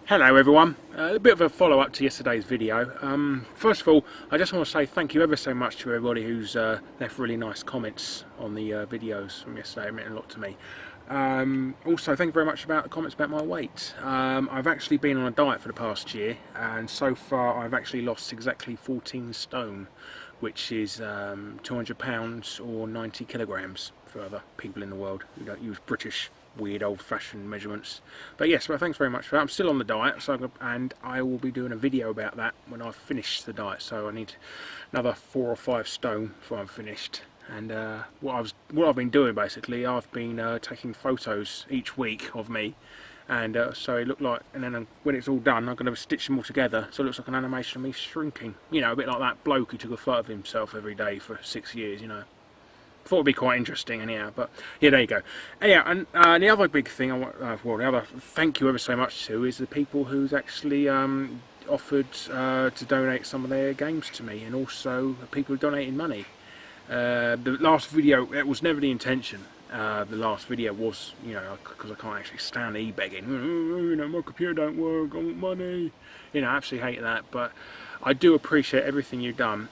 Hello everyone, a bit of a follow up to yesterday's video. First of all, I just want to say thank you ever so much to everybody who's left really nice comments on the videos from yesterday. It meant a lot to me. Also, thank you very much about the comments about my weight. I've actually been on a diet for the past year, and so far I've actually lost exactly 14 stone, which is 200 pounds or 90 kilograms for other people in the world who don't use British weird old-fashioned measurements. But yes, well, thanks very much for that. I'm still on the diet, and I will be doing a video about that when I've finished the diet. So I need another 4 or 5 stone before I'm finished. And what I've been doing basically, I've been taking photos each week of me, and so it looked like, and then when it's all done, I'm going to stitch them all together so it looks like an animation of me shrinking. You know, a bit like that bloke who took a photo of himself every day for 6 years. You know. Thought it'd be quite interesting, anyhow. But yeah, there you go. Anyhow, and the other big thing I want, well, the other thank you ever so much to is the people who's actually offered to donate some of their games to me, and also the people who donated money. The last video, it was never the intention. The last video was, you know, because I can't actually stand eBegging. You know, my computer don't work, I want money. You know, I absolutely hate that. But I do appreciate everything you've done.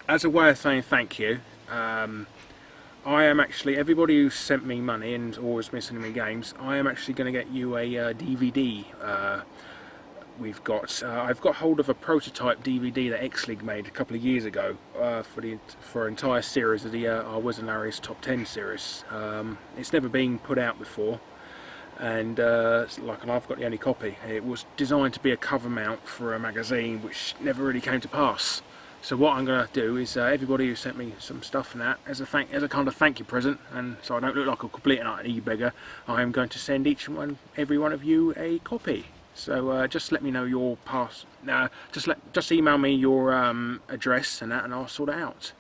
As a way of saying thank you, I am actually, everybody who's sent me money and always been sending me games, I am actually going to get you a DVD. I've got hold of a prototype DVD that X-League made a couple of years ago for an entire series of the our Wes and Larry's Top 10 series. It's never been put out before, and I've got the only copy. It was designed to be a cover mount for a magazine, which never really came to pass. So what I'm going to do is everybody who sent me some stuff and that, as a kind of thank you present, and so I don't look like a complete and utter eBeggar, I am going to send every one of you a copy. So just let me know your just email me your address and that, and I'll sort it out.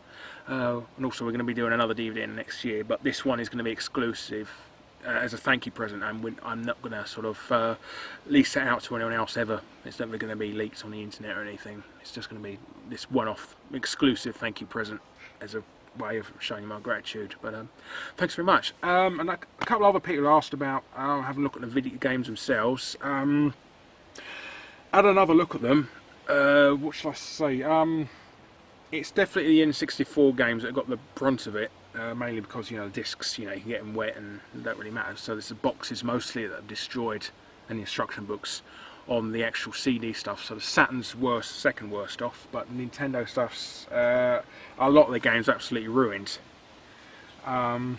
And also we're going to be doing another DVD next year, but this one is going to be exclusive as a thank you present, and I'm not going to sort of lease it out to anyone else ever. It's never going to be leaked on the internet or anything. It's just going to be this one-off exclusive thank you present as a way of showing you my gratitude. But thanks very much. And a couple of other people asked about having a look at the video games themselves. Had another look at them. What shall I say? It's definitely the N64 games that got the brunt of it. Mainly because, you know, the discs, you know, you can get them wet and it don't really matter. So there's the boxes mostly that are destroyed, and the instruction books on the actual CD stuff. So the Saturn's second worst off, but Nintendo stuff's a lot of the games absolutely ruined. I'll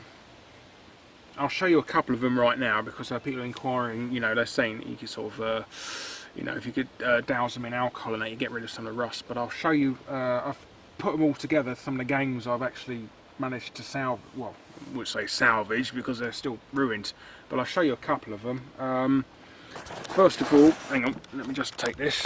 show you a couple of them right now because people are inquiring. You know, they're saying that you could sort of, you know, if you could douse them in alcohol and that, you get rid of some of the rust. But I'll show you. I've put them all together. Some of the games I've actually managed to I would say salvage because they're still ruined, but I'll show you a couple of them. First of all, hang on, let me just take this.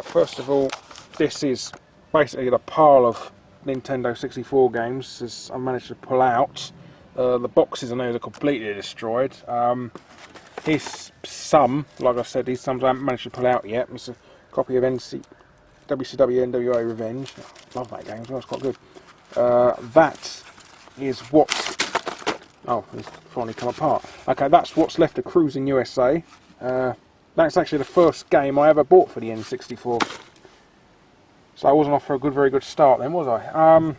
First of all, this is basically the pile of Nintendo 64 games I managed to pull out. The boxes I know are completely destroyed. Here's some, like I said, these some I haven't managed to pull out yet. It's a copy of WCW NWA Revenge. Love that game as well, it's quite good. That is what, oh, it's finally come apart. Okay, that's what's left of Cruising USA. That's actually the first game I ever bought for the N64. So I wasn't off for a very good start then, was I?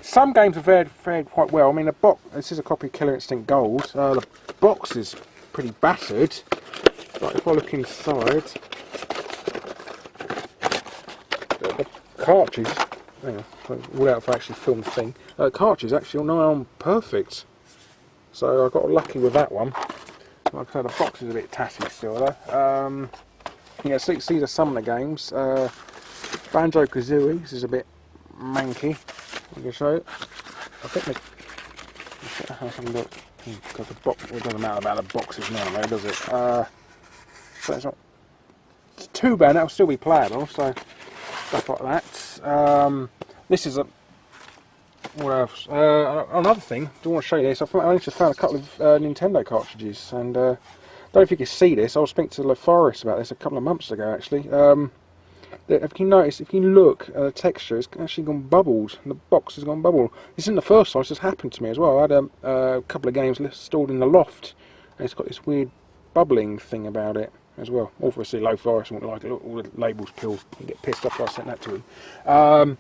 Some games have fared quite well. I mean, this is a copy of Killer Instinct Gold. The box is pretty battered, but if I look inside, the cartridge, hang on, all out if I actually film the thing. Cartridge actually all on perfect, so I got lucky with that one. Like I said, the box is a bit tatty still though. Yeah, so these are some of the games. Banjo-Kazooie, this is a bit manky. I can show you. I think let's have a look. Because the box, it doesn't matter about the boxes now, though, does it? So it's too bad. That'll still be playable. So stuff like that. This is a. What else? Another thing. I want to show you this. I just found a couple of Nintendo cartridges, and I don't know if you can see this. I was speaking to LaForest about this a couple of months ago, actually. If you notice, if you look at the texture, it's actually gone bubbled. The box has gone bubbled. This isn't the first time. It's just happened to me as well. I had a couple of games stored in the loft, and it's got this weird bubbling thing about it. as well. Obviously, Low Forest wouldn't like it. Look, all the labels peeled. You get pissed off if I sent that to him.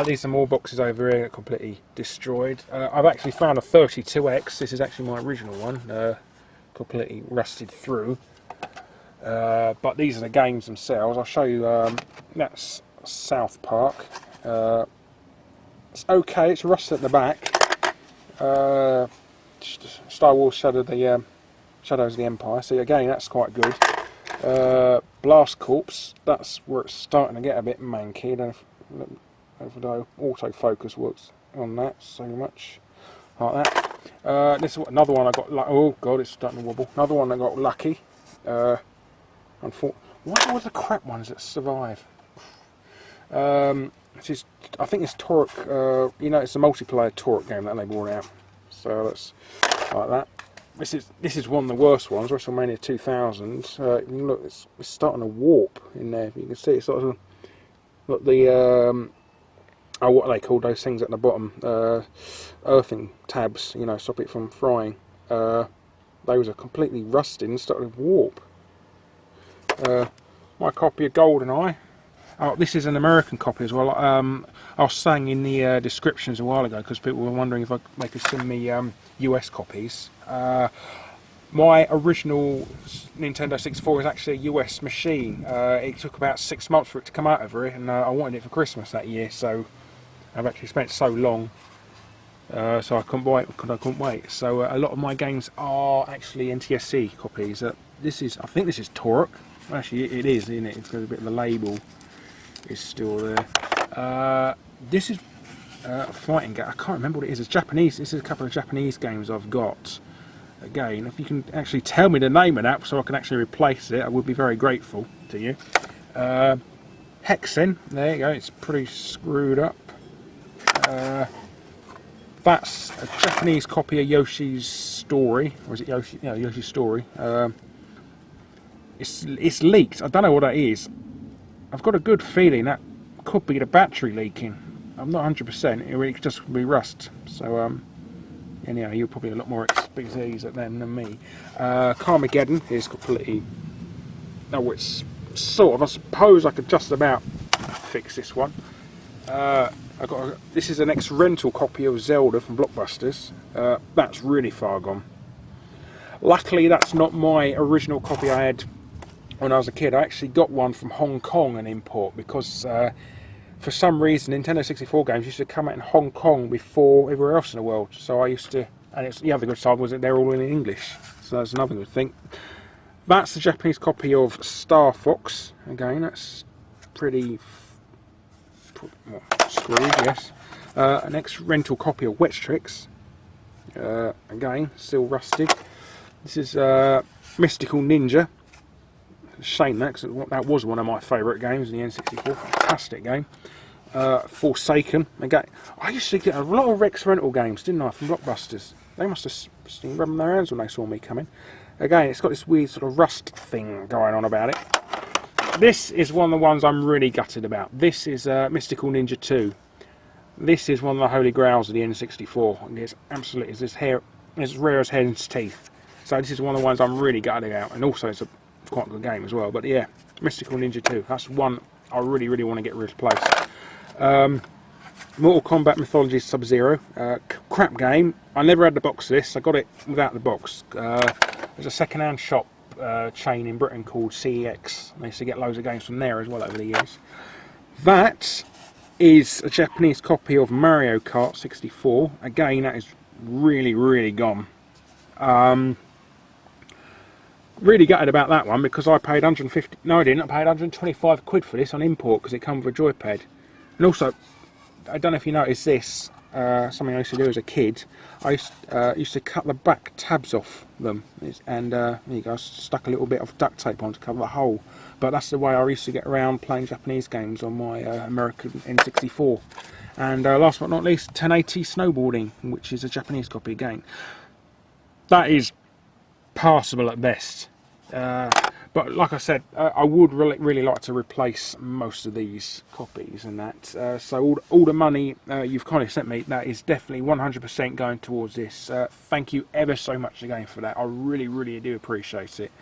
These are more boxes over here, completely destroyed. I've actually found a 32X. This is actually my original one, completely rusted through. But these are the games themselves. I'll show you. That's South Park. It's okay. It's rusted at the back. Star Wars Shadows of the Empire. So again, that's quite good. Blast Corps. That's where it's starting to get a bit manky. I don't know if the autofocus works on that so much like that. This is another one I got. Oh god, it's starting to wobble. Another one I got lucky. What were the crap ones that survive? This is, I think it's Torque. You know, it's a multiplayer Torque game that they brought out. So that's like that. This is one of the worst ones. WrestleMania 2000. Look, it's starting to warp in there. You can see it's sort of look the what are they called? Those things at the bottom, earthing tabs. You know, stop it from frying. Those are completely rusted and starting to warp. My copy of GoldenEye. Oh, this is an American copy as well. I was saying in the descriptions a while ago because people were wondering if they could send me US copies. My original Nintendo 64 is actually a US machine. It took about 6 months for it to come out over here, and I wanted it for Christmas that year, so I've actually spent so long, so I couldn't wait. So a lot of my games are actually NTSC copies. I think this is Torque. Actually, it is, isn't it? It's got a bit of the label. Is still there. This is a fighting game. I can't remember what it is. It's Japanese. This is a couple of Japanese games I've got. Again, if you can actually tell me the name of that so I can actually replace it, I would be very grateful to you. Hexen. There you go. It's pretty screwed up. That's a Japanese copy of Yoshi's Story. Or is it Yoshi? Yeah, Yoshi's Story. It's leaked. I don't know what that is. I've got a good feeling that could be the battery leaking. I'm not 100%. It could just be rust. So, anyhow, you're probably a lot more expertise at them than me. Carmageddon is completely. No, it's sort of. I suppose I could just about fix this one. This is an ex-rental copy of Zelda from Blockbusters. That's really far gone. Luckily, that's not my original copy I had when I was a kid. I actually got one from Hong Kong, an import, because for some reason Nintendo 64 games used to come out in Hong Kong before everywhere else in the world. So I used to, and the other good side was that they're all in English, so that's another good thing. That's the Japanese copy of Star Fox. Again, that's pretty screwed, yes. An ex-rental copy of Wet Tricks. Again, still rusted. This is Mystical Ninja. Shame that, because that was one of my favourite games in the N64. Fantastic game. Forsaken. Again, I used to get a lot of Rex rental games, didn't I, from Blockbusters. They must have been rubbing their hands when they saw me coming. Again, it's got this weird sort of rust thing going on about it. This is one of the ones I'm really gutted about. This is Mystical Ninja 2. This is one of the holy grails of the N64. It's absolutely, it's as rare as hen's teeth. So this is one of the ones I'm really gutted about, and also it's a quite a good game as well. But yeah, Mystical Ninja 2. That's one I really want to get replaced. Mortal Kombat Mythology Sub-Zero. Crap game. I never had the box of this. I got it without the box. There's a second-hand shop chain in Britain called CEX. I used to get loads of games from there as well over the years. That is a Japanese copy of Mario Kart 64. Again, that is really gone. Really gutted about that one because I paid 150. No, I didn't. I paid 125 quid for this on import because it comes with a joypad. And also, I don't know if you noticed this. Something I used to do as a kid. I used to cut the back tabs off them, and there you go. I stuck a little bit of duct tape on to cover the hole. But that's the way I used to get around playing Japanese games on my American N64. And last but not least, 1080 Snowboarding, which is a Japanese copy again. That is passable at best, but like I said, I would really like to replace most of these copies and that. So all the money you've kindly sent me, that is definitely 100% going towards this. Thank you ever so much again for that. I really do appreciate it.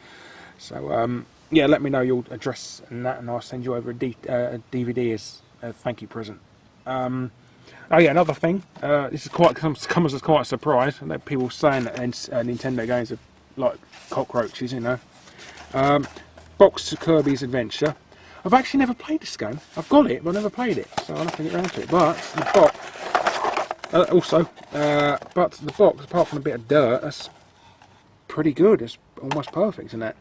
So yeah, let me know your address and that, and I'll send you over a DVD as a thank you present. Oh yeah, another thing. This is comes as quite a surprise. I know people saying that Nintendo games are like cockroaches, you know. Box to Kirby's Adventure. I've actually never played this game. I've got it, but I've never played it, so I'll have to get around to it. But the box, but the box, apart from a bit of dirt, that's pretty good. It's almost perfect, isn't it?